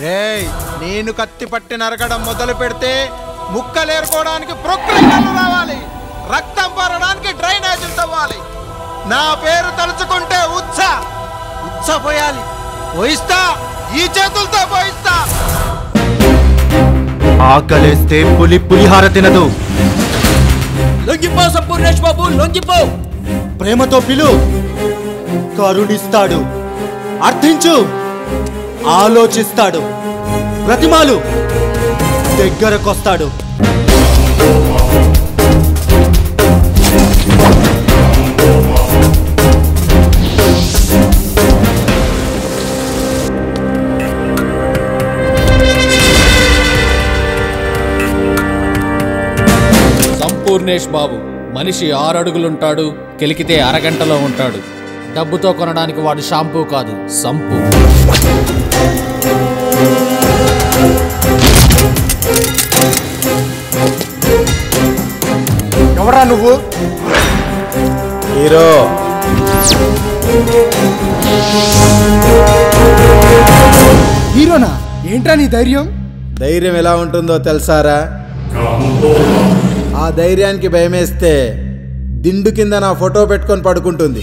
రేయ్, నేను కత్తి పట్టి నరకడం మొదలు పెడితే ముక్కలేరుకోవడానికి ప్రొక్రియలు రావాలి, రక్తం పారడానికి డ్రైనేజీలు తవ్వాలి. నా పేరు తలుచుకుంటే ఉచ్చ పోయాలి. పోయిస్తా, ఈ చేతులతో పోయిస్తా. ఆకలేస్తే పులిహార తినదు. లొంగిపో సంపూర్ణేష్ బాబు, లొంగిపో. ప్రేమతో పిలు, కరుణిస్తాడు. అర్థించు, ఆలోచిస్తాడు. ప్రతిమాలు, దగ్గరకొస్తాడు. సంపూర్ణేష్ బాబు మనిషి 6 అడుగులుంటాడు, కెలికితే అరగంటలో ఉంటాడు. డబ్బుతో కొనడానికి వాడు షాంపూ కాదు, సంపు. ఎవరా నువ్వు? హీరో. హీరోనా? ఏంట్రా నీ ధైర్యం? ధైర్యం ఎలా ఉంటుందో తెలుసారా? ఆ ధైర్యానికి భయమేస్తే దిండు కింద నా ఫోటో పెట్టుకొని పడుకుంటుంది.